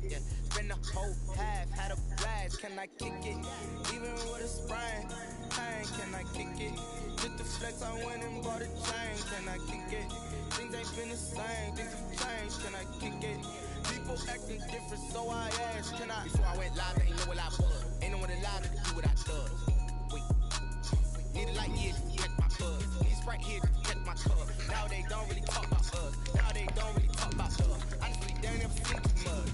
yeah. Spend the whole half, had a blast, can I kick it? Even with a sprain, pain, can I kick it? Just the flex, I went and bought a chain, can I kick it? Things ain't been the same, things have changed, can I kick it? People acting different, so I asked, can I? Before I went live, they ain't know what I was. Ain't no one alive to do what I does. Wait, need a light here to catch my buzz. Need Sprite here to catch my cup. Now they don't really talk about us. Now they don't really talk about us. Honestly, they ain't never seen too much.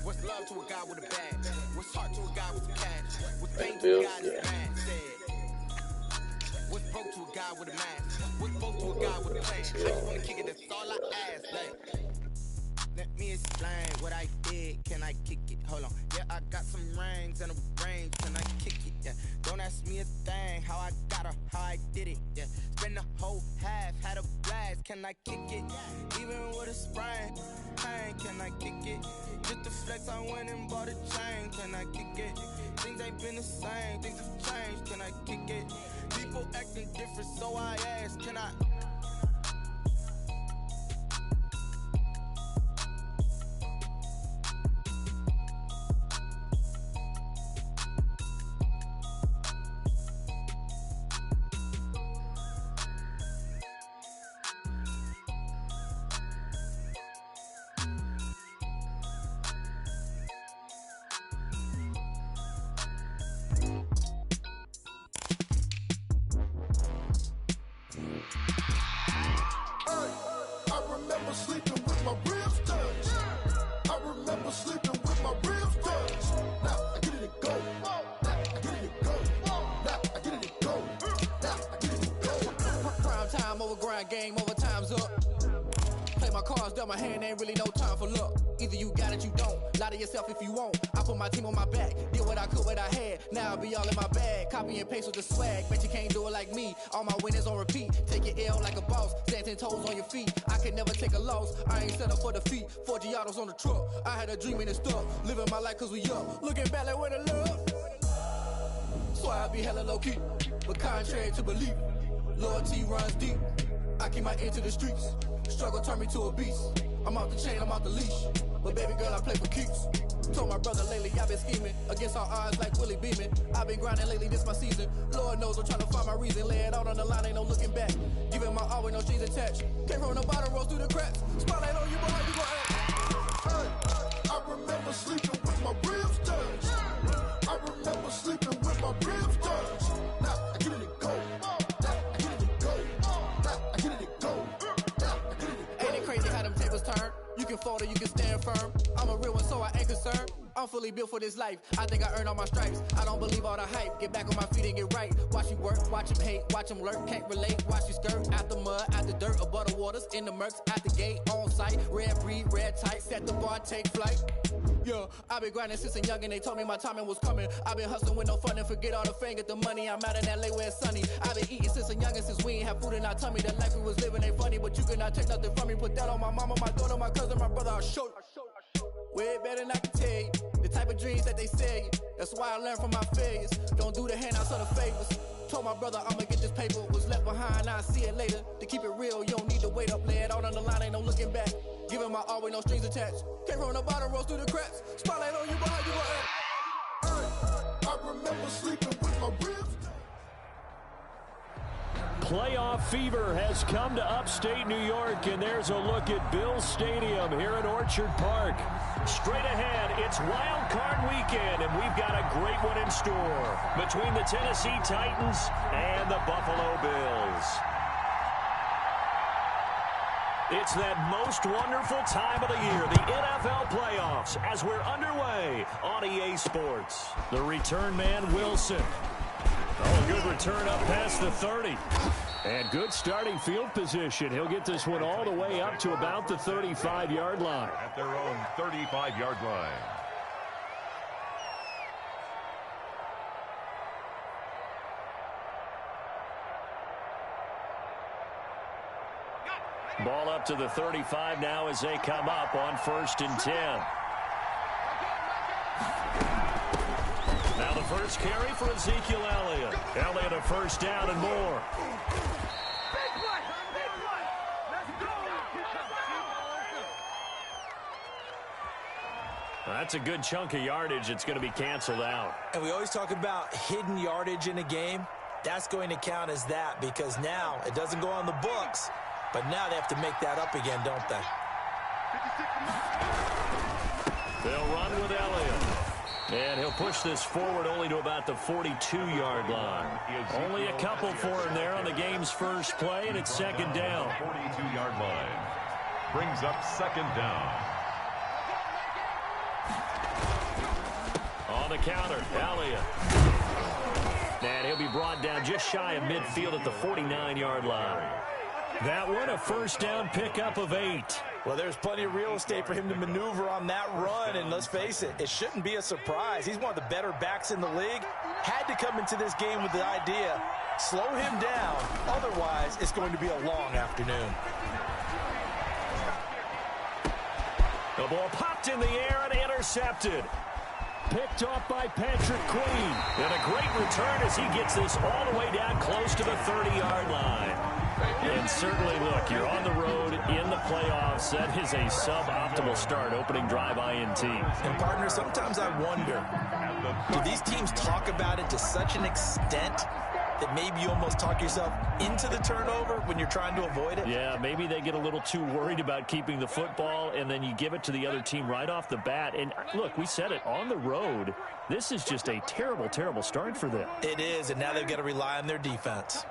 What's love to a guy with a bag? What's heart to a guy with some cash? What's pain to a guy that's mad? Said. What's broke to a guy with a mask? What's broke to a guy with a plan? I just wanna kick it, that's all I ask. Like, let me explain what I did. Can I kick it? Hold on. Yeah, I got some rings and a range. Can I kick it? Yeah. Don't ask me a thing. How I got her, how I did it. Yeah. Spend the whole half, had a blast. Can I kick it? Even with a sprain, pain. Can I kick it? Just the flex, I went and bought a chain. Can I kick it? Things ain't been the same. Things have changed. Can I kick it? People acting different, so I ask. Can I? Game over, time's up. Play my cards, dealt my hand, ain't really no time for luck. Either you got it, you don't. Lie to yourself if you won't. I put my team on my back, did what I could, what I had. Now I'll be all in my bag. Copy and paste with the swag. Bet you can't do it like me. All my winners on repeat. Take your L like a boss. Stand 10 toes on your feet. I can never take a loss. I ain't set up for defeat. 4 Giottos on the truck. I had a dream and it's stuck. Living my life cause we up. Looking back like where the love. So I be hella low key. But contrary to belief, loyalty runs deep. I keep my ear to the streets. Struggle turned me to a beast. I'm out the chain, I'm out the leash. But baby girl, I play for keeps. Told my brother lately, I've been scheming. Against all odds like Willie Beeman. I've been grinding lately, this my season. Lord knows I'm trying to find my reason. Lay it out on the line, ain't no looking back. Giving my all with no strings attached. Came from the bottom, rose through the cracks. Spotlight on you, but how you gon' act? Hey, I remember sleeping with my ribs touched. I remember sleeping with my ribs touched. Now I get it go. You can fold or you can stand firm. I'm a real one, so I ain't concerned. I'm fully built for this life. I think I earned all my stripes. I don't believe all the hype. Get back on my feet and get right. Watch you work, watch him hate, watch him lurk. Can't relate, watch you skirt. Out the mud, out the dirt, above the waters, in the murks, out the gate, on site. Red breed, red tight, set the bar, take flight. Yeah, I been grinding since a young and they told me my timing was coming. I been hustling with no fun and forget all the fame, get the money. I'm out in LA where it's sunny. I been eating since a young and since we ain't have food in our tummy. The life we was living ain't funny, but you cannot take nothing from me. Put that on my mama, my daughter, my cousin, my brother, I'll show you. Way better than I can tell you. The type of dreams that they sell you. That's why I learned from my failures. Don't do the handouts or the favors. Told my brother I'ma get this paper. Was left behind, I'll see it later. To keep it real, you don't need to wait up. Lay it out on the line, ain't no looking back. Giving my all with no strings attached. Came from the bottom, rose through the cracks. Spotlight on you, but how you gon' act? I remember sleeping with my ribs. Playoff fever has come to upstate New York, and there's a look at Bills Stadium here in Orchard Park. Straight ahead, it's Wild Card Weekend, and we've got a great one in store between the Tennessee Titans and the Buffalo Bills. It's that most wonderful time of the year, the NFL playoffs, as we're underway on EA Sports. The return man, Wilson. Oh, good return up past the 30. And good starting field position. He'll get this one all the way up to about the 35-yard line. At their own 35-yard line. Ball up to the 35 now as they come up on 1st and 10. Now the first carry for Ezekiel Elliott. Elliott a first down and more. Well, that's a good chunk of yardage. It's going to be canceled out. And we always talk about hidden yardage in a game. That's going to count as that because now it doesn't go on the books, but now they have to make that up again, don't they? They'll run with Elliott. And he'll push this forward only to about the 42-yard line. Only a couple for him there on the game's first play, and it's second down. 42-yard line. Brings up second down. On the counter, Elliott. And he'll be brought down just shy of midfield at the 49-yard line. That one, a first down pickup of 8. Well, there's plenty of real estate for him to maneuver on that run, and let's face it, it shouldn't be a surprise. He's one of the better backs in the league. Had to come into this game with the idea, slow him down, otherwise it's going to be a long afternoon. The ball popped in the air and intercepted. Picked off by Patrick Queen. And a great return as he gets this all the way down close to the 30-yard line. And certainly, look, you're on the road in the playoffs. That is a suboptimal start, opening drive INT. And, partner, sometimes I wonder, do these teams talk about it to such an extent that maybe you almost talk yourself into the turnover when you're trying to avoid it? Yeah, maybe they get a little too worried about keeping the football, and then you give it to the other team right off the bat. And, look, we said it, on the road, this is just a terrible, terrible start for them. It is, and now they've got to rely on their defense.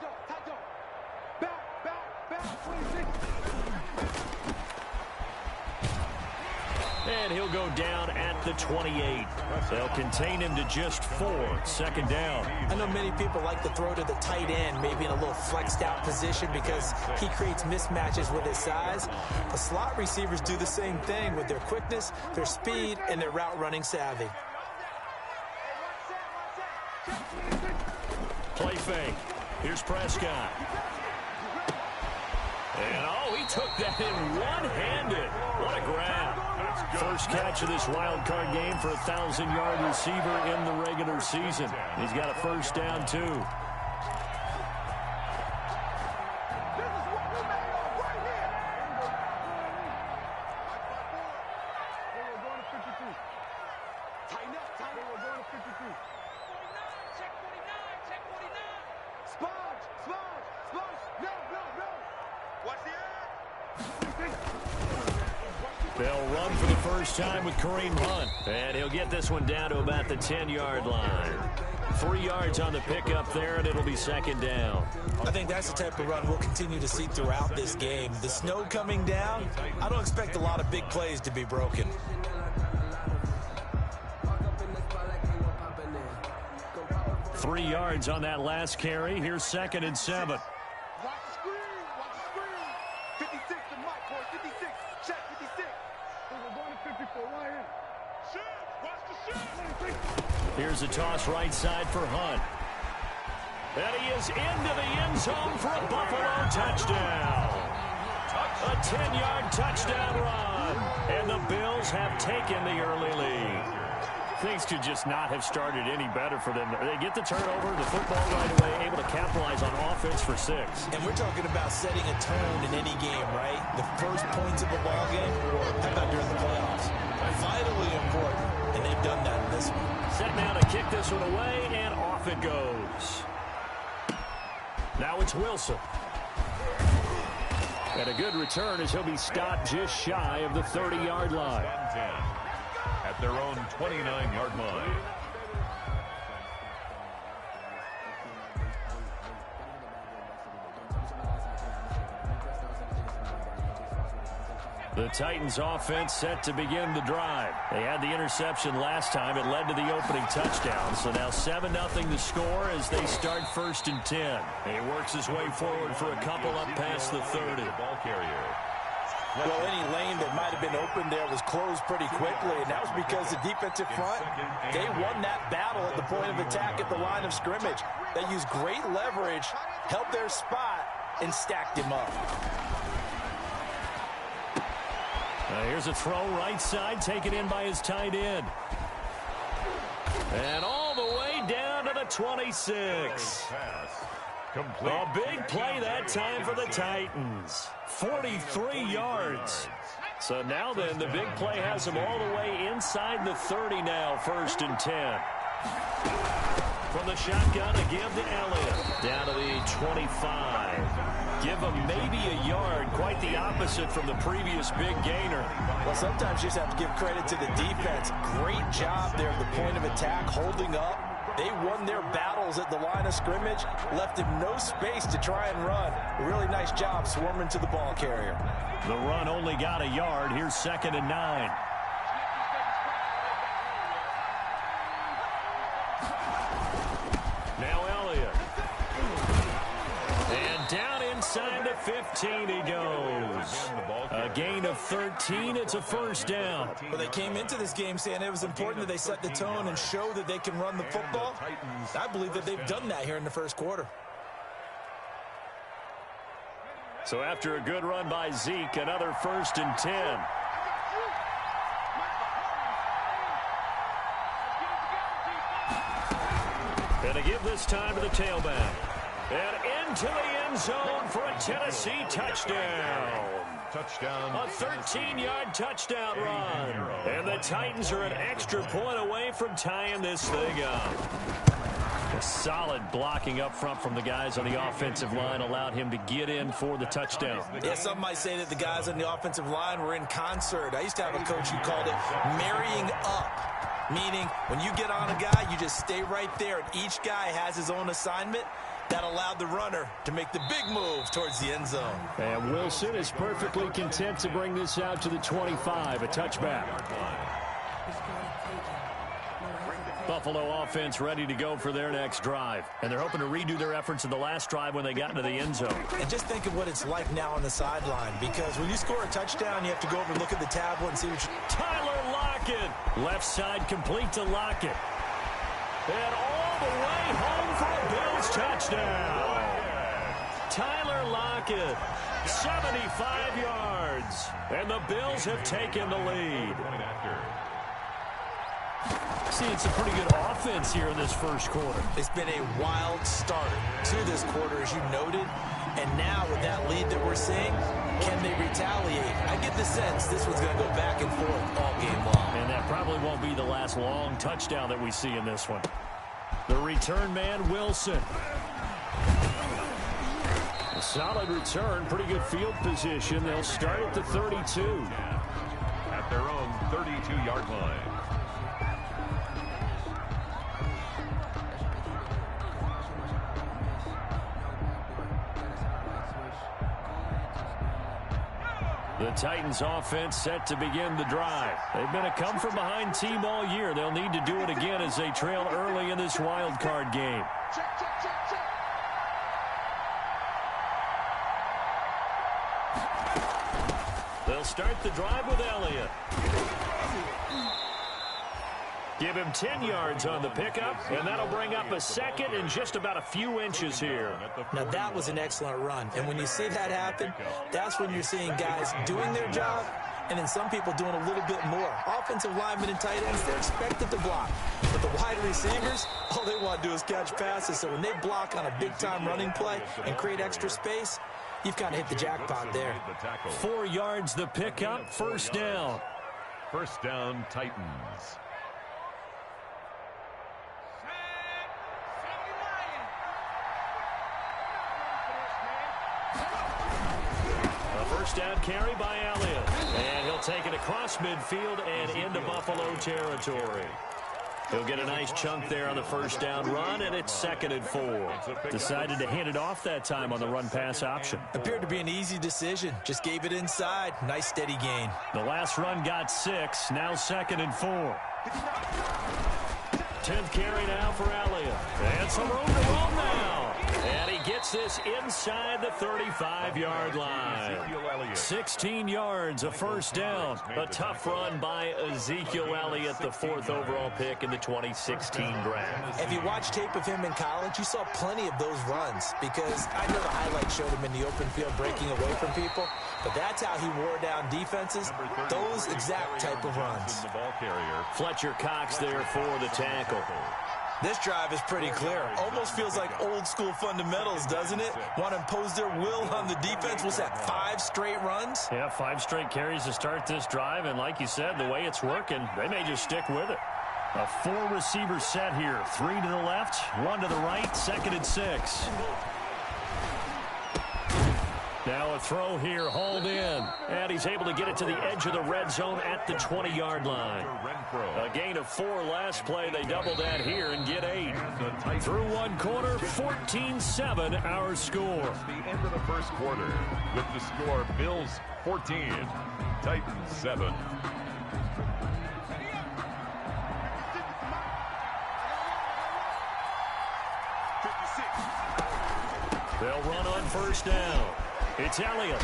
And he'll go down at the 28. They'll contain him to just 4. Second down. I know many people like to throw to the tight end, maybe in a little flexed out position because he creates mismatches with his size. The slot receivers do the same thing with their quickness, their speed, and their route running savvy. Play fake. Here's Prescott. And, oh, he took that in one-handed. What a grab. First catch of this wild card game for a 1,000-yard receiver in the regular season. He's got a first down, too. They'll run for the first time with Kareem Hunt. And he'll get this one down to about the 10-yard line. 3 yards on the pickup there, and it'll be second down. I think that's the type of run we'll continue to see throughout this game. The snow coming down, I don't expect a lot of big plays to be broken. Three yards on that last carry. Here's second and 7. Here's a toss right side for Hunt. And he is into the end zone for a Buffalo touchdown. A 10-yard touchdown run. And the Bills have taken the early lead. Things could just not have started any better for them. They get the turnover, the football right away, able to capitalize on offense for 6. And we're talking about setting a tone in any game, right? The first points of a ball game, how about during the playoffs? Vitally important, and they've done that in this one. Set now to kick this one away, and off it goes. Now it's Wilson. And a good return as he'll be stopped just shy of the 30-yard line. At their own 29-yard line. The Titans offense set to begin the drive. They had the interception last time. It led to the opening touchdown. So now 7-0 the score as they start first and 10. He works his way forward for a couple up past the 30. Ball carrier. Well, any lane that might have been open there was closed pretty quickly, and that was because the defensive front, they won that battle at the point of attack at the line of scrimmage. They used great leverage, held their spot, and stacked him up. Here's a throw right side, taken in by his tight end. And all the way down to the 26. Complete. A big play that time for the Titans. 43 yards. So now then, the big play has them all the way inside the 30 now, 1st and 10. From the shotgun, a give to Elliott. Down to the 25. Give him maybe a yard. Quite the opposite from the previous big gainer. Well, sometimes you just have to give credit to the defense. Great job there at the point of attack, holding up. They won their battles at the line of scrimmage, left him no space to try and run. A really nice job swarming to the ball carrier. The run only got a yard. Here's 2nd and 9. Now Elliott. And down inside the 15 he goes. A gain of 13. It's a 1st down. Well, they came into this game saying it was important that they set the tone and show that they can run the football. I believe that they've done that here in the 1st quarter. So after a good run by Zeke, another 1st and 10. And a give this time to the tailback. And into the end zone for a Tennessee touchdown. Touchdown. A 13-yard touchdown run. And the Titans are an extra point away from tying this thing up. A solid blocking up front from the guys on the offensive line allowed him to get in for the touchdown. Yeah, some might say that the guys on the offensive line were in concert. I used to have a coach who called it marrying up, meaning when you get on a guy, you just stay right there, and each guy has his own assignment. That allowed the runner to make the big move towards the end zone. And Wilson is perfectly content to bring this out to the 25, a touchback. Buffalo offense ready to go for their next drive. And they're hoping to redo their efforts in the last drive when they got into the end zone. And just think of what it's like now on the sideline, because when you score a touchdown, you have to go over and look at the tablet and see what Tyler Lockett. Left side complete to Lockett. And all the way home for a Bills touchdown. Tyler Lockett, 75 yards. And the Bills have taken the lead. Seeing some pretty good offense here in this 1st quarter. It's been a wild start to this quarter, as you noted. And now with that lead that we're seeing, can they retaliate? I get the sense this one's going to go back and forth all game long. And that probably won't be the last long touchdown that we see in this one. The return man, Wilson. A solid return, pretty good field position. They'll start at the 32. At their own 32-yard line. The Titans offense set to begin the drive. They've been a come-from-behind team all year. They'll need to do it again as they trail early in this wild card game. They'll start the drive with Elliott. Give him 10 yards on the pickup, and that'll bring up a 2nd and just about a few inches here. Now, that was an excellent run. And when you see that happen, that's when you're seeing guys doing their job and then some people doing a little bit more. Offensive linemen and tight ends, they're expected to block. But the wide receivers, all they want to do is catch passes. So when they block on a big-time running play and create extra space, you've kind of hit the jackpot there. 4 yards the pickup, 1st down. 1st down, Titans. First down carry by Elliott. And he'll take it across midfield and into Buffalo territory. He'll get a nice chunk there on the 1st down run, and it's 2nd and 4. Decided to hand it off that time on the run-pass option. Appeared to be an easy decision. Just gave it inside. Nice steady gain. The last run got 6. Now 2nd and 4. 10th carry now for Elliott. And some room to roll now. And he gets this inside the 35-yard line. 16 yards, a 1st down. A tough run by Ezekiel Elliott, the 4th overall pick in the 2016 draft. If you watch tape of him in college, you saw plenty of those runs, because I know the highlights showed him in the open field breaking away from people, but that's how he wore down defenses, those exact type of runs. Fletcher Cox there for the tackle. This drive is pretty clear. Almost feels like old school fundamentals, doesn't it? Want to impose their will on the defense. What's that, 5 straight runs? Yeah, 5 straight carries to start this drive. And like you said, the way it's working, they may just stick with it. A 4-receiver set here. 3 to the left, 1 to the right, 2nd and 6. Now a throw here, hauled in. And he's able to get it to the edge of the red zone at the 20-yard line. A gain of 4 last play. They double that here and get 8. Through one quarter, 14-7 our score. The end of the first quarter with the score Bills 14, Titans 7. They'll run on first down. It's Elliott.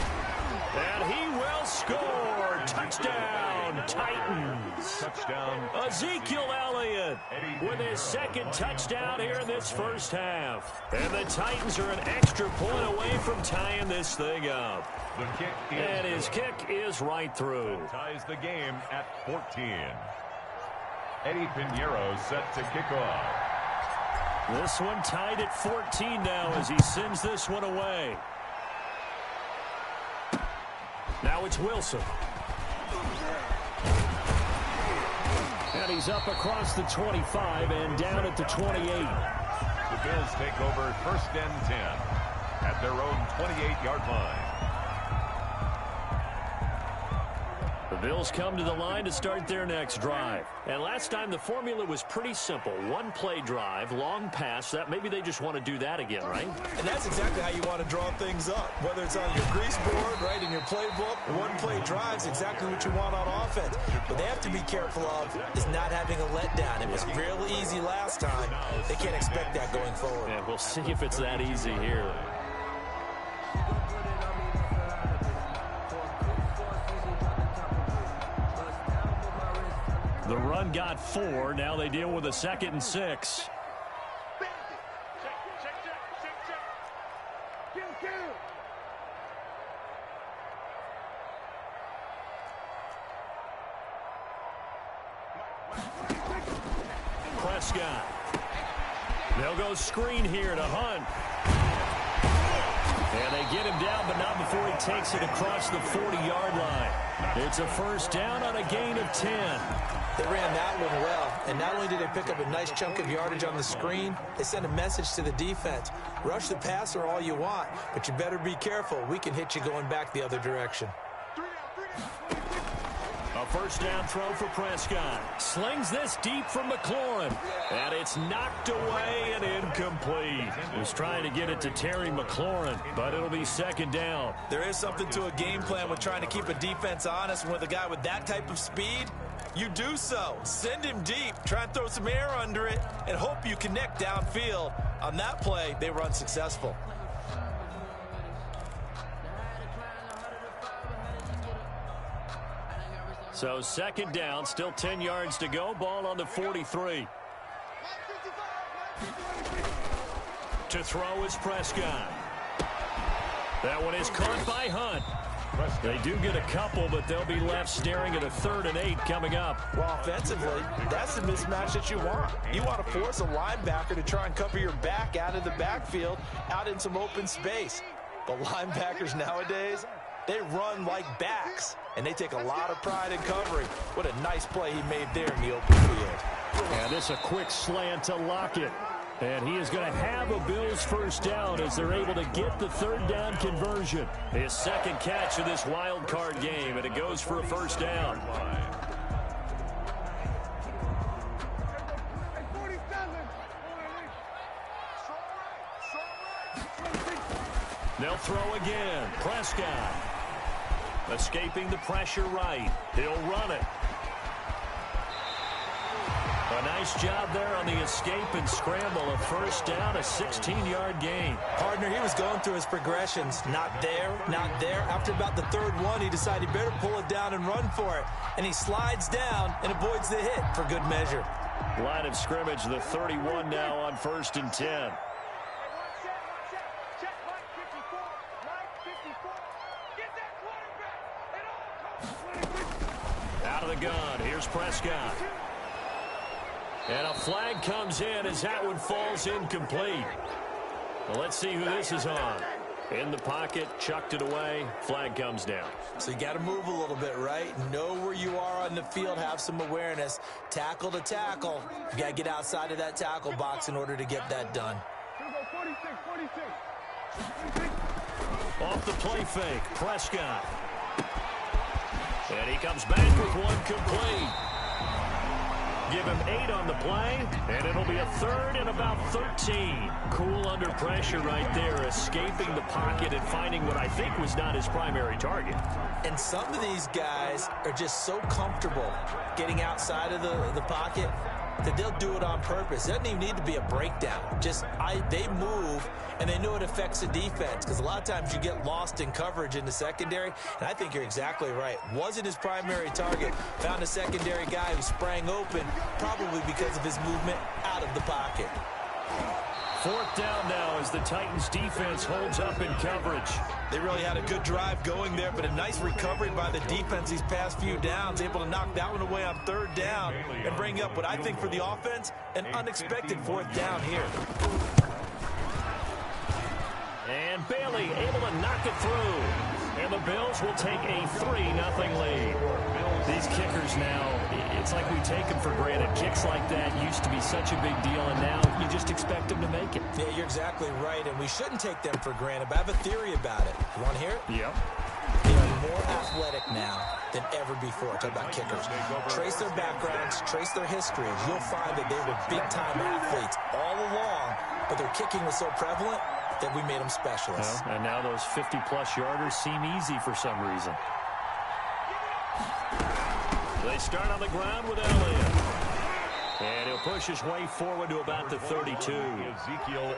And he will score. Touchdown, Titans. Touchdown. Ezekiel Elliott with his 2nd touchdown here in this first half. And the Titans are an extra point away from tying this thing up. The kick is And his kick is right through. ties the game at 14. Eddie Pinheiro set to kick off. This one tied at 14 now as he sends this one away. Now it's Wilson. And he's up across the 25 and down at the 28. The Bills take over 1st and 10 at their own 28-yard line. The Bills come to the line to start their next drive. And last time the formula was pretty simple. 1-play drive, long pass. That maybe they just want to do that again, right? And that's exactly how you want to draw things up. Whether it's on your grease board, right, in your playbook, 1-play drive is exactly what you want on offense. What they have to be careful of is not having a letdown. It was real easy last time. They can't expect that going forward. And we'll see if it's that easy here. The run got 4. Now they deal with a 2nd and 6. Prescott. They'll go screen here to Hunt. And they get him down, but not before he takes it across the 40-yard line. It's a first down on a gain of 10. They ran that one well, and not only did they pick up a nice chunk of yardage on the screen, they sent a message to the defense. Rush the passer all you want, but you better be careful. We can hit you going back the other direction. A first down throw for Prescott. Slings this deep from McLaurin. And it's knocked away and incomplete. Was trying to get it to Terry McLaurin, but it'll be 2nd down. There is something to a game plan with trying to keep a defense honest. And with a guy with that type of speed, you do so. Send him deep. Try and throw some air under it and hope you connect downfield. On that play, they were unsuccessful. So 2nd down, still 10 yards to go. Ball on the 43. To throw is Prescott. That one is caught by Hunt. They do get a couple, but they'll be left staring at a 3rd and 8 coming up. Well, offensively, that's the mismatch that you want. You want to force a linebacker to try and cover your back out of the backfield, out in some open space. But linebackers nowadays, they run like backs, and they take a lot of pride in covering. What a nice play he made there in the open field. And this a quick slant to Lockett. And he is going to have a Bills first down as they're able to get the 3rd down conversion. His 2nd catch of this wild card game, and it goes for a first down. They'll throw again. Prescott escaping the pressure right. He'll run it. A nice job there on the escape and scramble. A first down, a 16-yard gain. Partner, he was going through his progressions. Not there, not there. After about the 3rd one, he decided he better pull it down and run for it. And he slides down and avoids the hit for good measure. Line of scrimmage, the 31 now on 1st and 10. Out of the gun, here's Prescott. And a flag comes in as that one falls incomplete. Well, let's see who this is on. In the pocket, chucked it away, flag comes down. So you got to move a little bit, right? Know where you are on the field, have some awareness. Tackle to tackle. You got to get outside of that tackle box in order to get that done. Off the play fake, Prescott. And he comes back with one complete. Give him 8 on the play, and it'll be a third and about 13. Cool under pressure right there, escaping the pocket and finding what I think was not his primary target. And some of these guys are just so comfortable getting outside of the pocket that they'll do it on purpose. It doesn't even need to be a breakdown. They move, and they know it affects the defense, because a lot of times you get lost in coverage in the secondary, and I think you're exactly right. Wasn't his primary target. Found a secondary guy who sprang open, probably because of his movement out of the pocket. 4th down now as the Titans defense holds up in coverage. They really had a good drive going there, but a nice recovery by the defense these past few downs, able to knock that one away on 3rd down and bring up what I think for the offense, an unexpected 4th down here. And Bailey able to knock it through. And the Bills will take a 3-0 lead. These kickers now, it's like we take them for granted. Kicks like that used to be such a big deal, and now you just expect them to make it. Yeah, you're exactly right, and we shouldn't take them for granted, but I have a theory about it. You want to hear it? Yep. They are more athletic now than ever before. Talk about kickers. Trace their backgrounds, trace their histories. You'll find that they were big-time athletes all along, but their kicking was so prevalent that we made them specialists. Well, and now those 50-plus yarders seem easy for some reason. They start on the ground with Elliott. And he'll push his way forward to about the 32.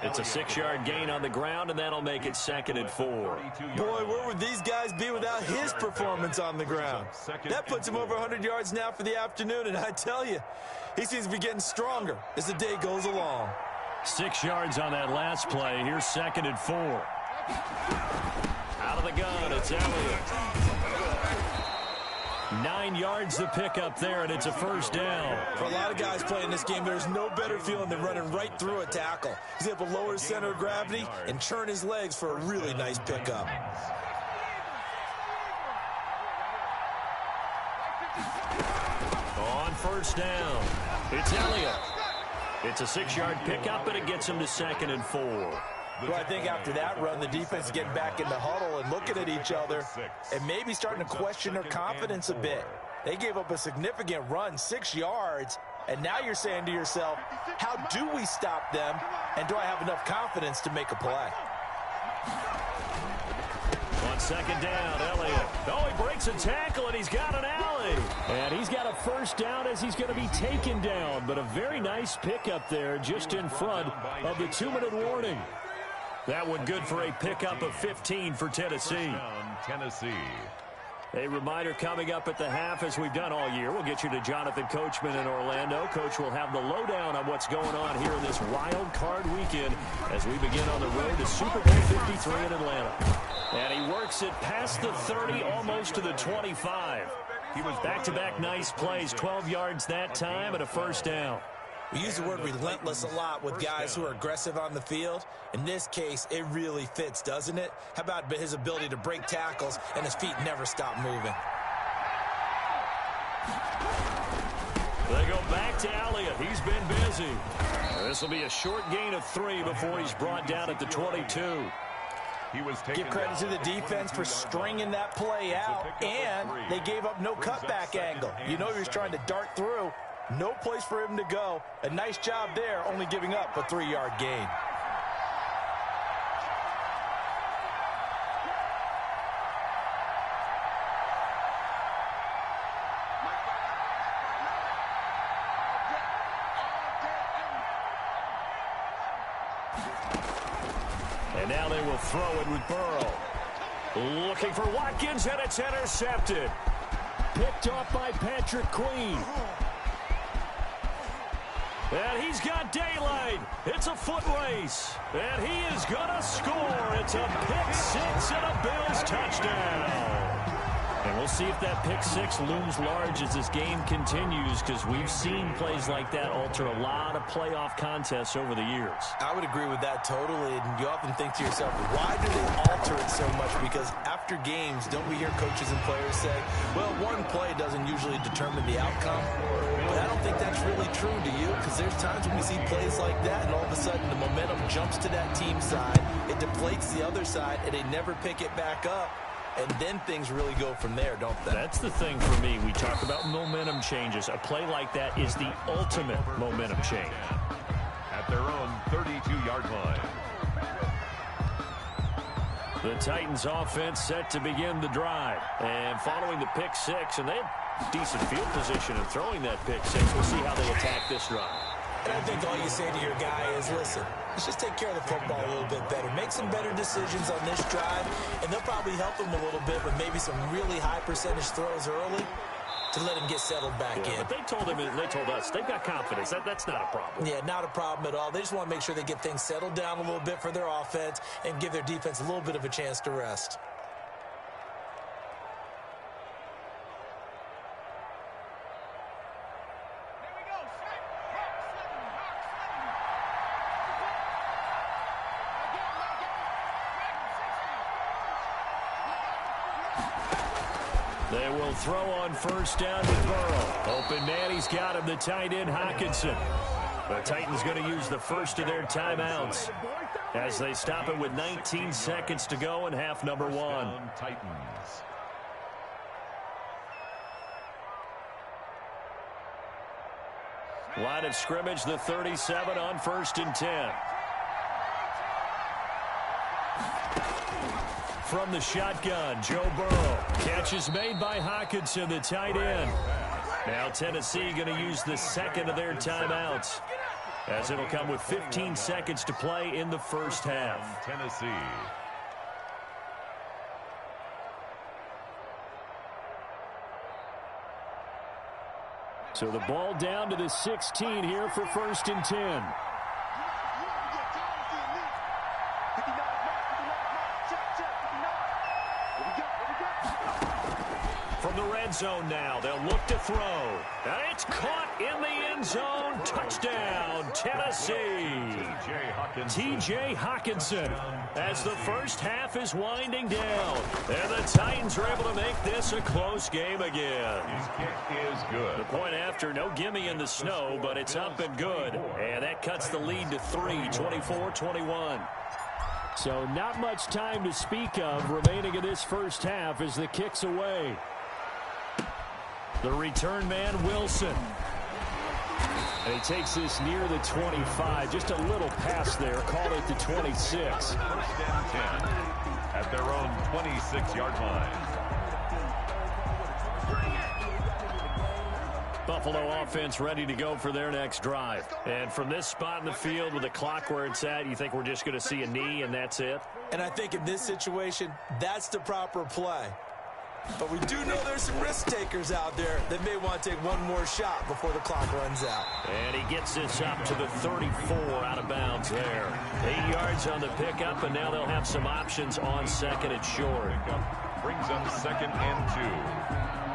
It's a 6-yard gain on the ground, and that'll make it 2nd and 4. Boy, where would these guys be without his performance on the ground? That puts him over 100 yards now for the afternoon, and I tell you, he seems to be getting stronger as the day goes along. 6 yards on that last play. Here's 2nd and 4. Out of the gun, it's Elliott. 9 yards to pick up there, and it's a 1st down. For a lot of guys playing this game, there's no better feeling than running right through a tackle. He's able to lower his center of gravity and churn his legs for a really nice pickup. On 1st down, it's Elliott. It's a 6-yard pickup, and it gets him to 2nd and 4. Well, I think after that run, the defense is getting back in the huddle and looking at each other and maybe starting to question their confidence a bit. They gave up a significant run, 6 yards, and now you're saying to yourself, how do we stop them, and do I have enough confidence to make a play? On 2nd down, Elliott. Oh, he breaks a tackle, and he's got an alley. And he's got a 1st down as he's going to be taken down. But a very nice pickup there just in front of the 2-minute warning. That one good for a pickup of 15 for Tennessee. A reminder coming up at the half, as we've done all year. We'll get you to Jonathan Coachman in Orlando. Coach will have the lowdown on what's going on here in this wild card weekend as we begin on the road to Super Bowl 53 in Atlanta. And he works it past the 30, almost to the 25. He was back-to-back nice plays, 12 yards that time and a 1st down. We use the word relentless a lot with guys who are aggressive on the field. In this case, it really fits, doesn't it? How about his ability to break tackles and his feet never stop moving? They go back to Elliott. He's been busy. This will be a short gain of 3 before he's brought down at the 22. Give credit to the defense for stringing that play out, and they gave up no cutback angle. You know he was trying to dart through. No place for him to go. A nice job there, only giving up a 3-yard gain. And now they will throw it with Burrow. Looking for Watkins, and it's intercepted. Picked off by Patrick Queen. And he's got daylight. It's a foot race. And he is going to score. It's a pick 6 and a Bills touchdown. And We'll see if that pick six looms large as this game continues, because we've seen plays like that alter a lot of playoff contests over the years. I would agree with that totally, and you often think to yourself, why do they alter it so much? Because after games, don't we hear coaches and players say, well, one play doesn't usually determine the outcome? But I don't think that's really true, do you? Because there's times when we see plays like that, and all of a sudden the momentum jumps to that team side, it deflates the other side, and they never pick it back up. And then things really go from there, don't they? That's the thing for me. We talk about momentum changes. A play like that is the ultimate momentum change. At their own 32-yard line. The Titans offense set to begin the drive. And following the pick six, and they had decent field position in throwing that pick six. We'll see how they attack this drive. And I think all you say to your guy is, listen, let's just take care of the football a little bit better. Make some better decisions on this drive, and they'll probably help him a little bit with maybe some really high percentage throws early to let him get settled back in. But they told him, and they told us, they've got confidence. That's not a problem. Yeah, not a problem at all. They just want to make sure they get things settled down a little bit for their offense and give their defense a little bit of a chance to rest. They will throw on first down to Burrow. Open man, he's got him, the tight end, Hockenson. The Titans going to use the first of their timeouts as they stop it with 19 seconds to go in half number one. Titans. Line of scrimmage, the 37 on 1st and 10. From the shotgun, Joe Burrow. Catch is made by Hockenson, the tight end. Now Tennessee going to use the second of their timeouts, as it'll come with 15 seconds to play in the first half. Tennessee. So the ball down to the 16 here for 1st and 10. From the red zone now, they'll look to throw. And it's caught in the end zone. Touchdown, Tennessee. T.J. Hockenson, as the first half is winding down. And the Titans are able to make this a close game again. His kick is good. The point after, no gimme in the snow, but it's up and good. And that cuts the lead to 3, 24-21. So not much time to speak of remaining in this first half as the kick's away. The return man, Wilson. And he takes this near the 25. Just a little pass there. Call it the 26. 1st and 10 at their own 26-yard line. Buffalo offense ready to go for their next drive. And from this spot in the field with the clock where it's at, you think we're just going to see a knee and that's it? And I think in this situation, that's the proper play. But we do know there's some risk takers out there that may want to take one more shot before the clock runs out. And he gets this up to the 34 out of bounds there. 8 yards on the pickup, and now they'll have some options on second and short. Brings up 2nd and 2.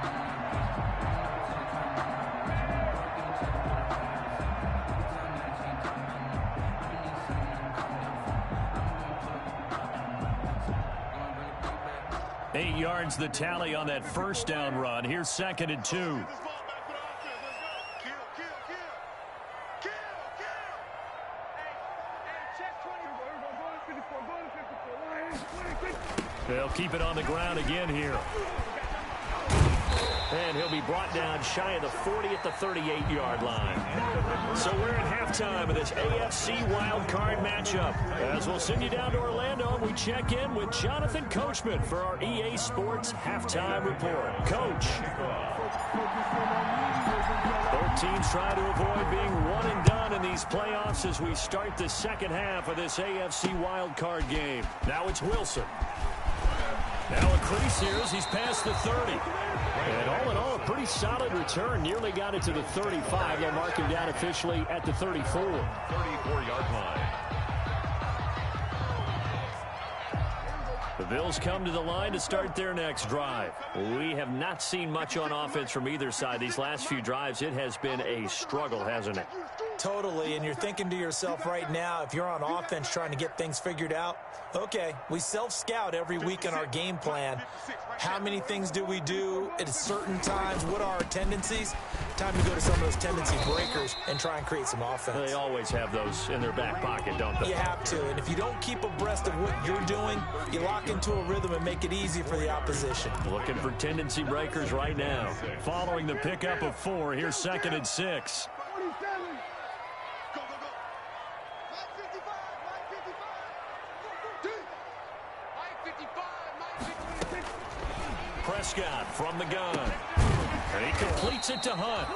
Eight yards the tally on that first down run. Here's 2nd and 2. They'll keep it on the ground again here. And he'll be brought down shy of the 40 at the 38-yard line. So we're at halftime of this AFC wildcard matchup. As we'll send you down to Orlando, we check in with Jonathan Coachman for our EA Sports Halftime Report. Coach. Both teams try to avoid being one and done in these playoffs as we start the second half of this AFC wildcard game. Now it's Wilson. Now a crease here as he's past the 30. And all in all, a pretty solid return. Nearly got it to the 35. They'll mark him down officially at the 34. 34-yard line. The The Bills come to the line to start their next drive. We have not seen much on offense from either side. These last few drives, it has been a struggle, hasn't it? Totally, and you're thinking to yourself right now, if you're on offense trying to get things figured out, okay, we self-scout every week in our game plan. How many things do we do at certain times? What are our tendencies? Time to go to some of those tendency breakers and try and create some offense. They always have those in their back pocket, don't they? You have to, and if you don't keep abreast of what you're doing, you lock into a rhythm and make it easy for the opposition. Looking for tendency breakers right now. Following the pickup of 4, here's 2nd and 6. Prescott from the gun. And he completes it to Hunt.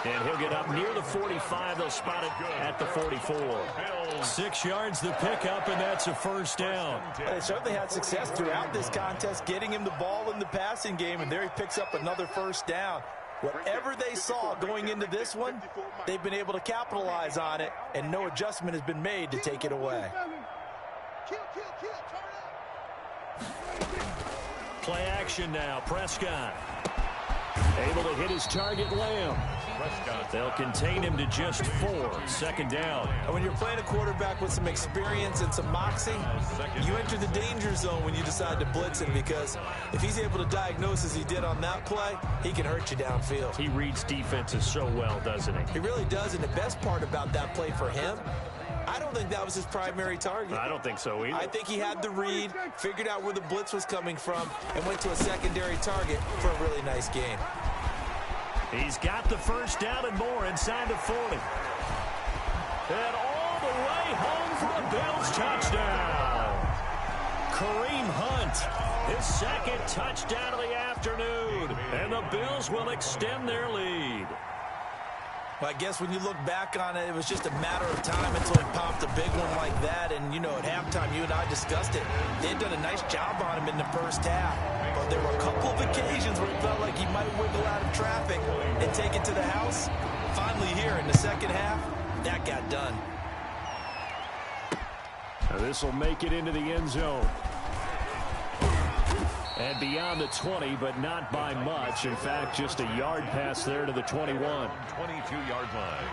And he'll get up near the 45. They'll spot it at the 44. 6 yards the pickup, and that's a first down. They certainly had success throughout this contest, getting him the ball in the passing game, and there he picks up another first down. Whatever they saw going into this one, they've been able to capitalize on it, and no adjustment has been made to take it away. Play action now. Prescott able to hit his target, Lamb. They'll contain him to just 4. 2nd down. And when you're playing a quarterback with some experience and some moxie, you enter the danger zone when you decide to blitz him, because if he's able to diagnose as he did on that play, he can hurt you downfield. He reads defenses so well, doesn't he? He really does, and the best part about that play for him, I don't think that was his primary target. I don't think so either. I think he had the read, figured out where the blitz was coming from, and went to a secondary target for a really nice gain. He's got the first down and more inside the 40. And all the way home for a Bills touchdown. Kareem Hunt, his 2nd touchdown of the afternoon. And the Bills will extend their lead. Well, I guess when you look back on it, it was just a matter of time until he popped a big one like that. And, you know, at halftime, you and I discussed it. They had done a nice job on him in the first half. But there were a couple of occasions where it felt like he might wiggle out of traffic and take it to the house. Finally here in the second half, that got done. Now this will make it into the end zone. And beyond the 20, but not by much. In fact, just a yard pass there to the 21. 22-yard line.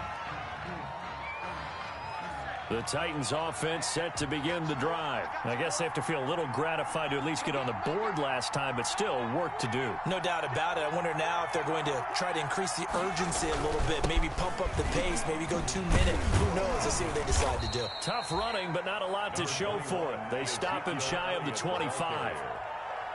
The Titans offense set to begin the drive. I guess they have to feel a little gratified to at least get on the board last time, but still work to do. No doubt about it. I wonder now if they're going to try to increase the urgency a little bit, maybe pump up the pace, maybe go 2 minutes. Who knows? Let's see what they decide to do. Tough running, but not a lot to show for it. They stop him shy of the 25.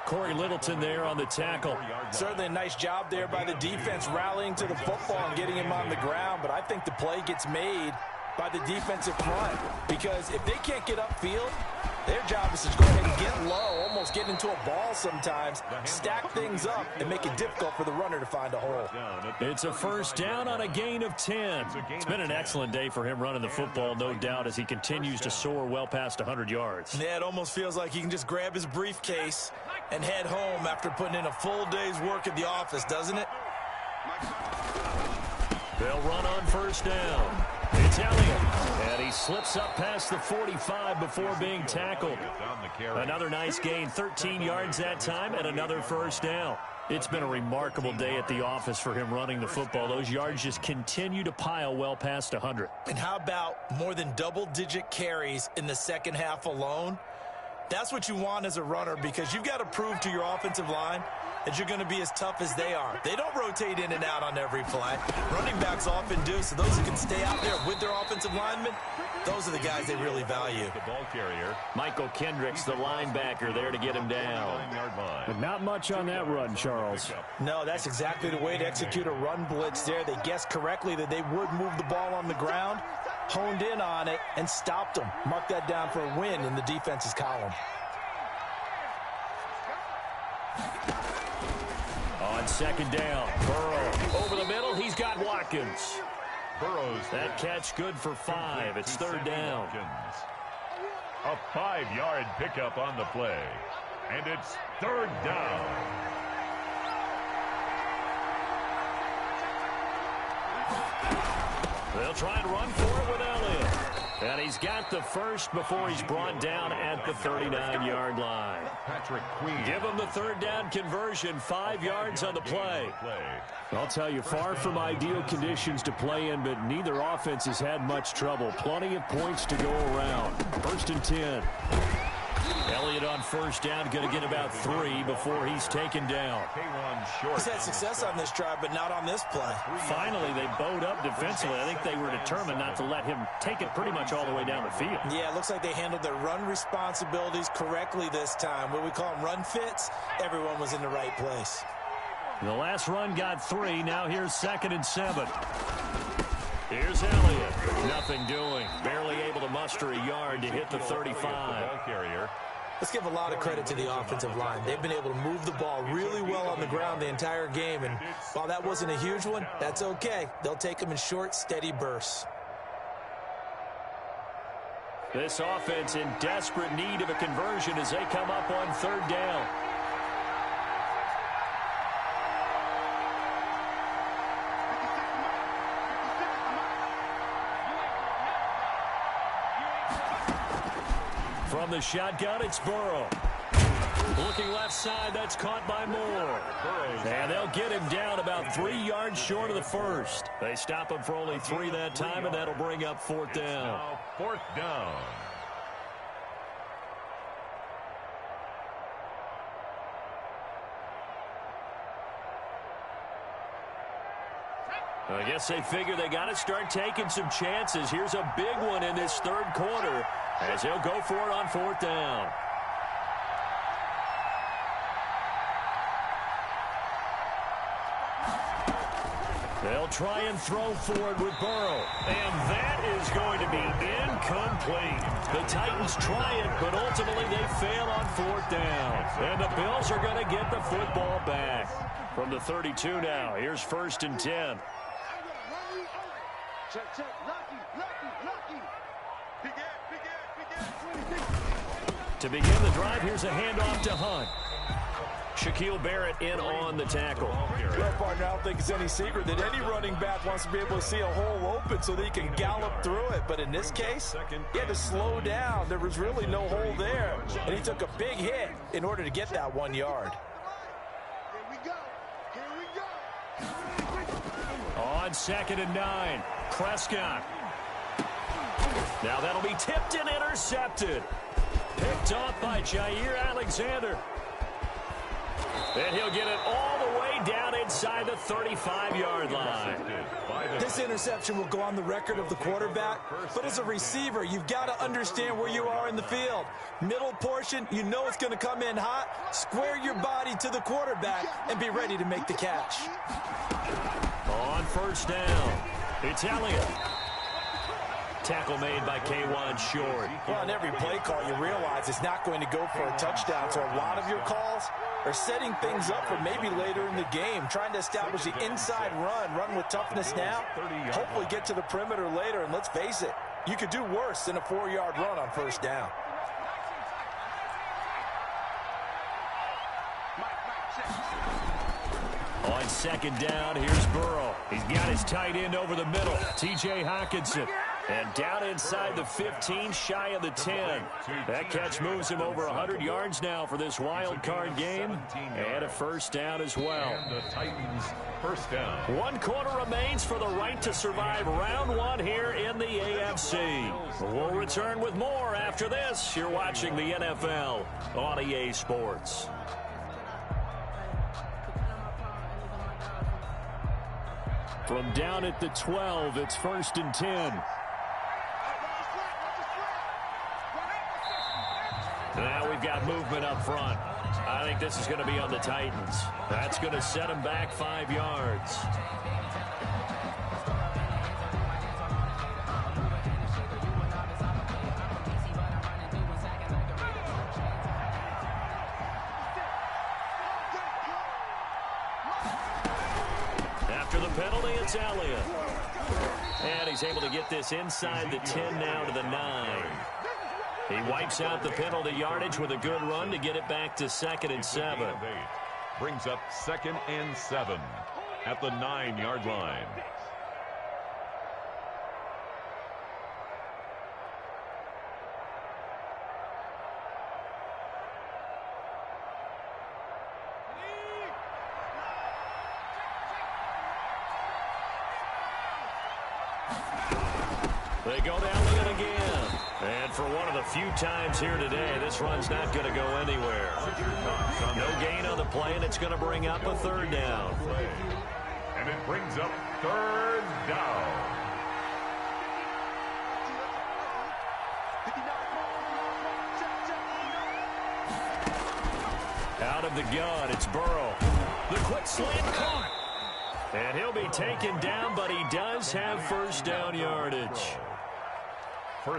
Corey Littleton there on the tackle. Certainly a nice job there by the defense rallying to the football and getting him on the ground, but I think the play gets made by the defensive front, because if they can't get upfield, their job is to go ahead and get low, almost get into a ball sometimes, stack things up, and make it difficult for the runner to find a hole. It's a first down on a gain of 10. It's been an excellent day for him running the football, no doubt, as he continues to soar well past 100 yards. Yeah, it almost feels like he can just grab his briefcase and head home after putting in a full day's work at the office, doesn't it? They'll run on first down. It's Elliott, and he slips up past the 45 before being tackled. Another nice gain, 13 yards that time, and another first down. It's been a remarkable day at the office for him running the football. Those yards just continue to pile well past 100. And how about more than double-digit carries in the second half alone? That's what you want as a runner, because you've got to prove to your offensive line that you're going to be as tough as they are. They don't rotate in and out on every play. Running backs often do, so those who can stay out there with their offensive linemen, those are the guys they really value. The ball carrier, Michael Kendricks, the linebacker, there to get him down. But not much on that run, Charles. No, that's exactly the way to execute a run blitz there. They guessed correctly that they would move the ball on the ground, honed in on it, and stopped them. Mark that down for a win in the defense's column. On second down, Burrow over the middle. He's got Watkins. Burrows. That catch good for 5. It's third down. A 5-yard pickup on the play. And it's third down. They'll try and run for it with Elliott. And he's got the first before he's brought down at the 39-yard line. Patrick Queen. Give him the third down conversion, 5 yards on the play. I'll tell you, far from ideal conditions to play in, but neither offense has had much trouble. Plenty of points to go around. 1st and 10. Elliott on first down, going to get about 3 before he's taken down. He's had success on this drive, but not on this play. Finally, they bowed up defensively. I think they were determined not to let him take it pretty much all the way down the field. Yeah, it looks like they handled their run responsibilities correctly this time. What we call them run fits, everyone was in the right place. The last run got 3. Now here's 2nd and 7. Here's Elliott. Nothing doing. Barely able to muster a yard to hit the 35. Let's give a lot of credit to the offensive line. They've been able to move the ball really well on the ground the entire game. And while that wasn't a huge one, that's okay. They'll take them in short, steady bursts. This offense in desperate need of a conversion as they come up on 3rd down. From the shotgun, it's Burrow. Looking left side, that's caught by Moore. And they'll get him down about 3 yards short of the first. They stop him for only 3 that time, and that'll bring up 4th down. Now 4th down. I guess they figure they got to start taking some chances. Here's a big one in this 3rd quarter as they'll go for it on 4th down. They'll try and throw for it with Burrow. And that is going to be incomplete. The Titans try it, but ultimately they fail on 4th down. And the Bills are going to get the football back. From the 32 now, here's 1st and 10. Check. Lucky. To begin the drive, here's a handoff to Hunt. Shaquille Barrett in on the tackle. Well, partner, I don't think it's any secret that any running back wants to be able to see a hole open so that he can gallop through it. But in this case, he had to slow down. There was really no hole there. And he took a big hit in order to get that 1 yard. On 2nd and 9, Prescott. Now that'll be tipped and intercepted. Picked off by Jair Alexander. And he'll get it all the way down inside the 35-yard line. This interception will go on the record of the quarterback, but as a receiver, you've got to understand where you are in the field. Middle portion, you know it's going to come in hot. Square your body to the quarterback and be ready to make the catch. On 1st down, it's Elliott. Tackle made by K1 Short. Well, on every play call, you realize it's not going to go for a touchdown. So a lot of your calls are setting things up for maybe later in the game, trying to establish the inside run with toughness now, hopefully get to the perimeter later. And let's face it, you could do worse than a 4-yard run on 1st down. On 2nd down, here's Burrow. He's got his tight end over the middle, T.J. Hockenson. And down inside the 15, shy of the 10. That catch moves him over 100 yards now for this wild card game. And a 1st down as well. And the Titans 1st down. 1 quarter remains for the right to survive round 1 here in the AFC. We'll return with more after this. You're watching the NFL on EA Sports. From down at the 12, it's 1st and 10. Now we've got movement up front. I think this is going to be on the Titans. That's going to set them back 5 yards. After the penalty, it's Elliott. And he's able to get this inside the 10 now to the 9. He wipes out the penalty yardage with a good run to get it back to 2nd and 7. Brings up 2nd and 7 at the 9-yard line. They go down with it again. And for one of the few times here today, this run's not going to go anywhere. No gain on the play, and it's going to bring up a third down. And it brings up third down. Out of the gun, it's Burrow. The quick slant caught. And he'll be taken down, but he does have first down yardage.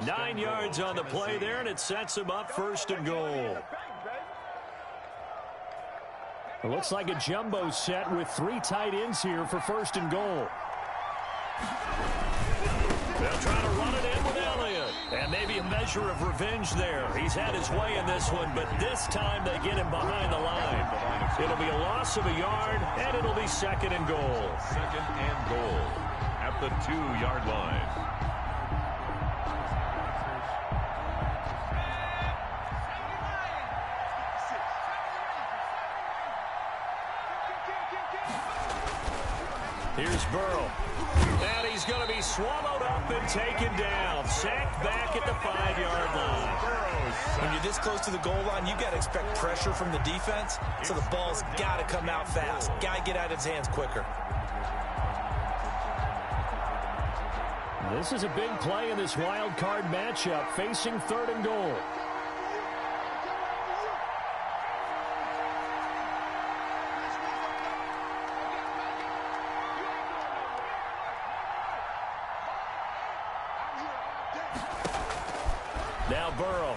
9 yards on the play there, and it sets him up first and goal. It looks like a jumbo set with 3 tight ends here for first and goal. They'll try to run it in with Elliott. And maybe a measure of revenge there. He's had his way in this one, but this time they get him behind the line. It'll be a loss of a yard, and it'll be second and goal. Second and goal at the 2-yard line. Here's Burrow. And he's going to be swallowed up and taken down. Sacked back at the 5-yard line. When you're this close to the goal line, you got to expect pressure from the defense, so the ball's got to come out fast. Got to get out of his hands quicker. This is a big play in this wild card matchup, facing third and goal. Now Burrow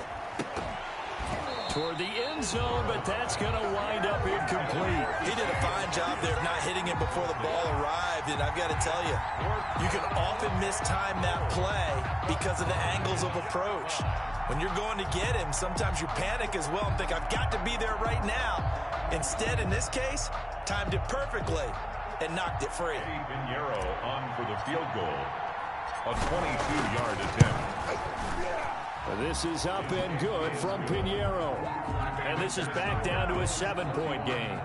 toward the end zone, but that's going to wind up incomplete. He did a fine job there of not hitting him before the ball arrived, and I've got to tell you, you can often mistime that play because of the angles of approach. When you're going to get him, sometimes you panic as well and think, I've got to be there right now. Instead, in this case, timed it perfectly and knocked it free. Pinheiro on for the field goal. A 22-yard attempt. This is up and good from Pinheiro. And this is back down to a 7-point game.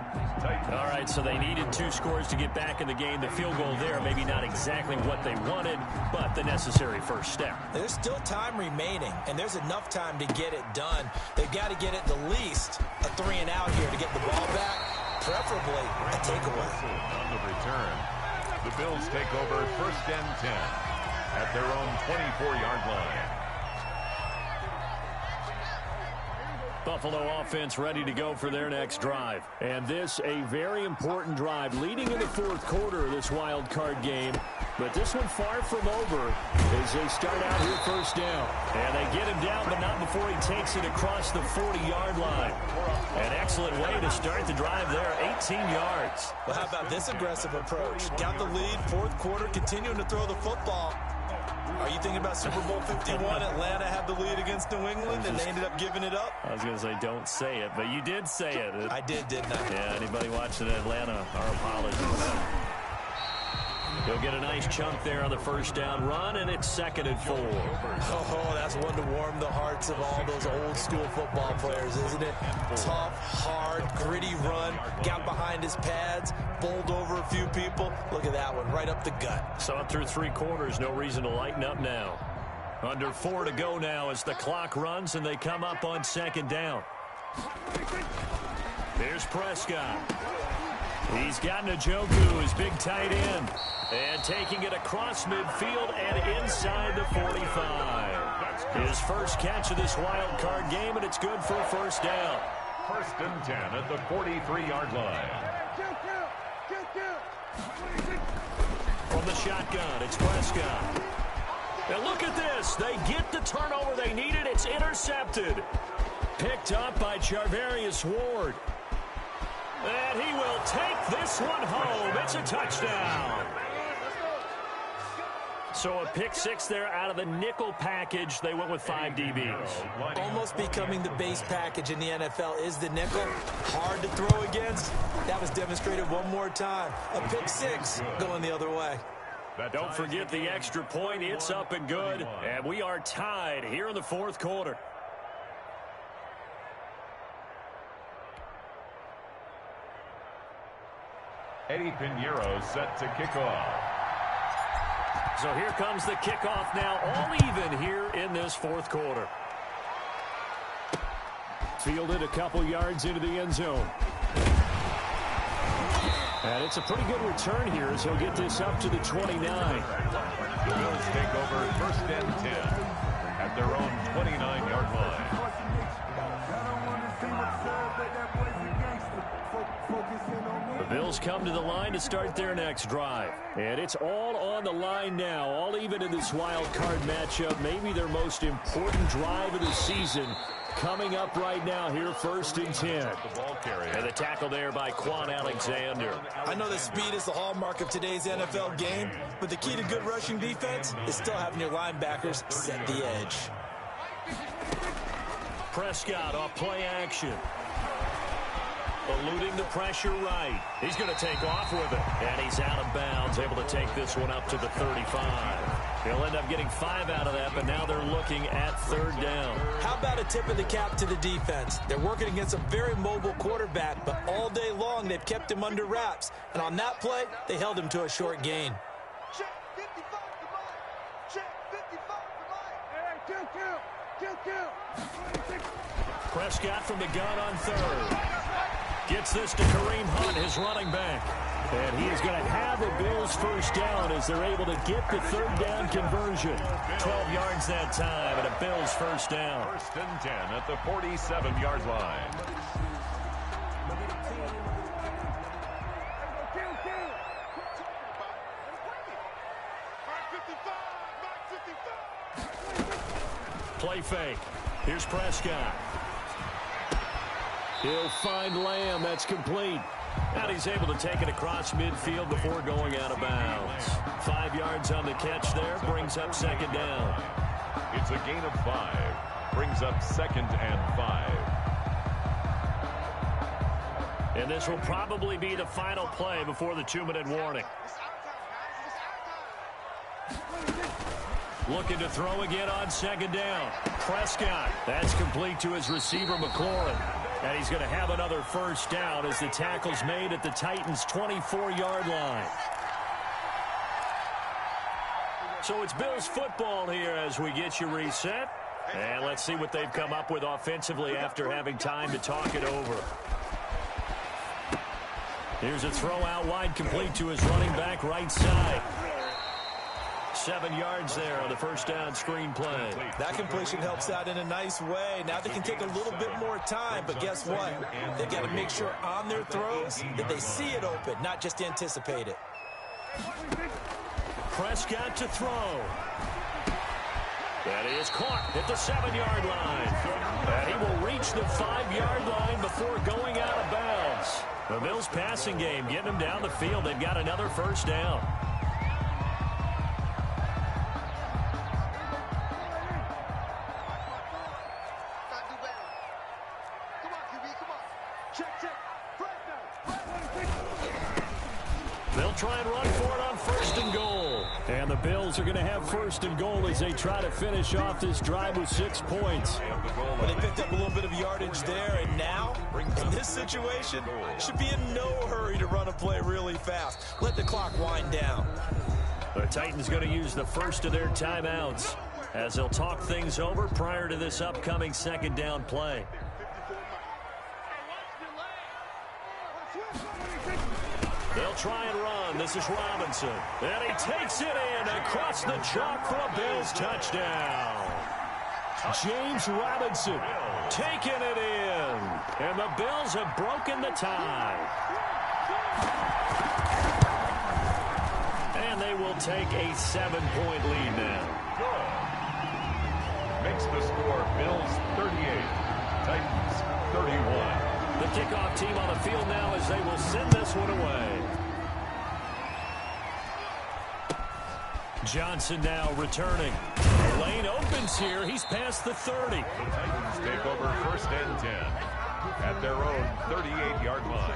All right, so they needed 2 scores to get back in the game. The field goal there, maybe not exactly what they wanted, but the necessary first step. There's still time remaining, and there's enough time to get it done. They've got to get at the least a 3-and-out here to get the ball back, preferably a takeaway. On the return, the Bills take over first and 10 at their own 24-yard line. Buffalo offense ready to go for their next drive. And this a very important drive leading in the fourth quarter of this wild card game. But this one far from over as they start out here first down. And they get him down, but not before he takes it across the 40-yard line. An excellent way to start the drive there, 18 yards. Well, how about this aggressive approach? Got the lead, fourth quarter, continuing to throw the football. Are you thinking about Super Bowl 51? Atlanta had the lead against New England, and they ended up giving it up? I was going to say, don't say it, but you did say it. I did, didn't I? Yeah, anybody watching Atlanta, our apologies. He'll get a nice chunk there on the first down run, and it's 2nd and 4. Oh, that's one to warm the hearts of all those old-school football players, isn't it? Tough, hard, gritty run, got behind his pads, bowled over a few people. Look at that one, right up the gut. Saw it through 3 quarters, no reason to lighten up now. Under 4 to go now as the clock runs, and they come up on 2nd down. Here's Prescott. He's got Njoku, his big tight end. And taking it across midfield and inside the 45. His first catch of this wild card game, and it's good for a first down. First and 10 at the 43-yard line. From the shotgun, it's Prescott. And look at this. They get the turnover they needed. It's intercepted. Picked up by Charvarius Ward. And he will take this one home. It's a touchdown. So a pick 6 there out of the nickel package. They went with 5 DBs. Almost becoming the base package in the NFL is the nickel. Hard to throw against. That was demonstrated one more time. A pick 6 going the other way. Don't forget the extra point. It's up and good. And we are tied here in the fourth quarter. Eddie Pinheiro set to kick off. So here comes the kickoff now, all even here in this fourth quarter. Fielded a couple yards into the end zone. And it's a pretty good return here as he'll get this up to the 29. The Bills take over first and 10 at their own 29-yard line. The Bills come to the line to start their next drive. And it's all on the line now, all even in this wild card matchup. Maybe their most important drive of the season coming up right now here, first and 10. And the tackle there by Quan Alexander. I know that speed is the hallmark of today's NFL game, but the key to good rushing defense is still having your linebackers set the edge. Prescott off play action. Eluding the pressure right. He's going to take off with it. And he's out of bounds, able to take this one up to the 35. He'll end up getting 5 out of that, but now they're looking at third down. How about a tip of the cap to the defense? They're working against a very mobile quarterback, but all day long they've kept him under wraps. And on that play, they held him to a short gain. Check 55 to mine. Check 55 to mine. Hey, Prescott from the gun on third. Gets this to Kareem Hunt, his running back. And he is going to have the Bills first down as they're able to get the third down conversion. 12 yards that time and a Bills first down. First and 10 at the 47-yard line. Play fake. Here's Prescott. He'll find Lamb. That's complete. And he's able to take it across midfield before going out of bounds. 5 yards on the catch there. Brings up second down. It's a gain of 5. Brings up second and 5. And this will probably be the final play before the 2-minute warning. Looking to throw again on second down. Prescott. That's complete to his receiver, McLaurin. And he's going to have another first down as the tackle's made at the Titans' 24-yard line. So it's Bills football here as we get you reset. And let's see what they've come up with offensively after having time to talk it over. Here's a throw out wide, complete to his running back right side. 7 yards there on the first down screen play. That completion helps out in a nice way. Now they can take a little bit more time, but guess what? They've got to make sure on their throws that they see it open, not just anticipate it. Prescott to throw. That is caught at the 7-yard line. And he will reach the 5-yard line before going out of bounds. The Bills passing game getting them down the field. They've got another first down. They'll try and run for it on first and goal. And the Bills are going to have first and goal as they try to finish off this drive with 6 points. Well, they picked up a little bit of yardage there, and now, in this situation, should be in no hurry to run a play really fast. Let the clock wind down. The Titans going to use the first of their timeouts as they'll talk things over prior to this upcoming second down play. They'll try and run. This is Robinson. And he takes it in across the chalk for a Bills touchdown. James Robinson taking it in. And the Bills have broken the tie. And they will take a 7-point lead now. Makes the score Bills 38, Titans 31. The kickoff team on the field now as they will send this one away. Johnson now returning. The lane opens here. He's past the 30. The Titans take over first and 10 at their own 38-yard line.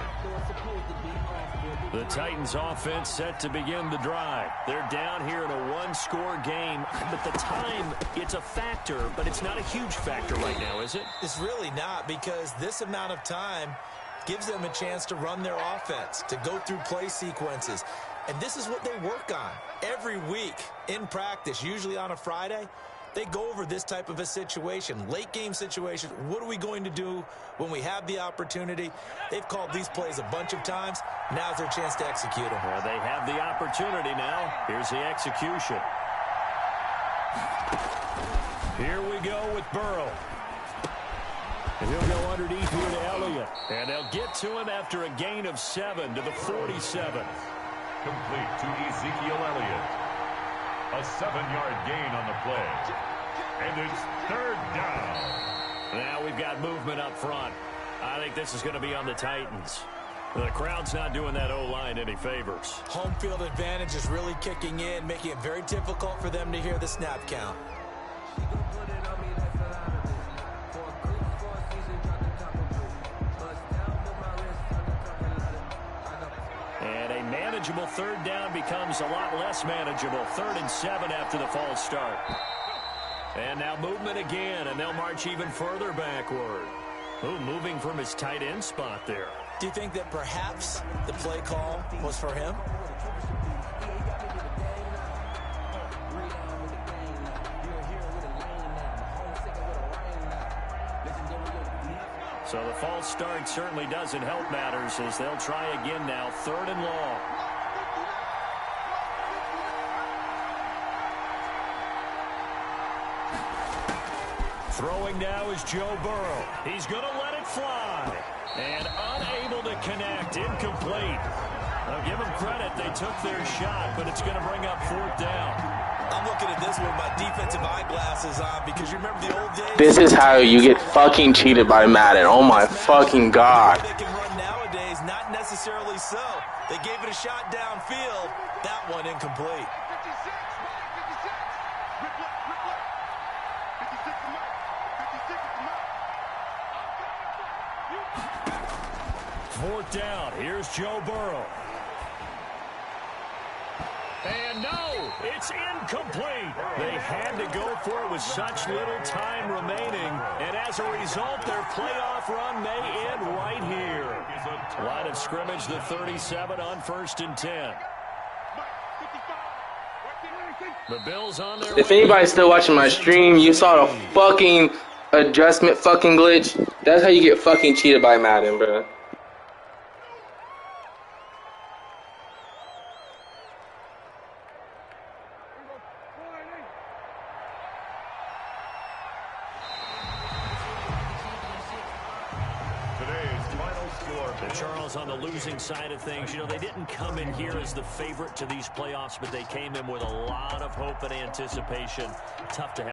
The Titans offense set to begin the drive. They're down here in a one-score game, but the time, it's a factor, but it's not a huge factor right now, is it? It's really not, because this amount of time gives them a chance to run their offense, to go through play sequences. And this is what they work on every week in practice, usually on a Friday. They go over this type of a situation, late game situation. What are we going to do when we have the opportunity? They've called these plays a bunch of times. Now's their chance to execute them. Well, they have the opportunity now. Here's the execution. Here we go with Burrow. And he'll go underneath here to Elliott. And they'll get to him after a gain of 7 to the 47. Complete to Ezekiel Elliott. A 7-yard gain on the play. And it's 3rd down. Now we've got movement up front. I think this is going to be on the Titans. The crowd's not doing that O-line any favors. Home field advantage is really kicking in, making it very difficult for them to hear the snap count. And a manageable 3rd down becomes a lot less manageable. 3rd and 7 after the false start. And now movement again, and they'll march even further backward. Ooh, moving from his tight end spot there. Do you think that perhaps the play call was for him? So the false start certainly doesn't help matters as they'll try again now. 3rd and long. Throwing now is Joe Burrow. He's going to let it fly. And unable to connect. Incomplete. I'll give them credit. They took their shot, but it's going to bring up 4th down. I'm looking at this with my defensive eyeglasses on because you remember the old days? This is how you get fucking cheated by Madden. Oh my fucking god. They can run nowadays, not necessarily so. They gave it a shot downfield. That one incomplete. Fourth down. Here's Joe Burrow. And no, it's incomplete. They had to go for it with such little time remaining. And as a result, their playoff run may end right here. Line of scrimmage, the 37 on 1st and 10. The Bills on their If anybody's still watching my stream, you saw the fucking adjustment fucking glitch. That's how you get fucking cheated by Madden, bro. Charles, on the losing side of things, you know, they didn't come in here as the favorite to these playoffs, but they came in with a lot of hope and anticipation. Tough to have.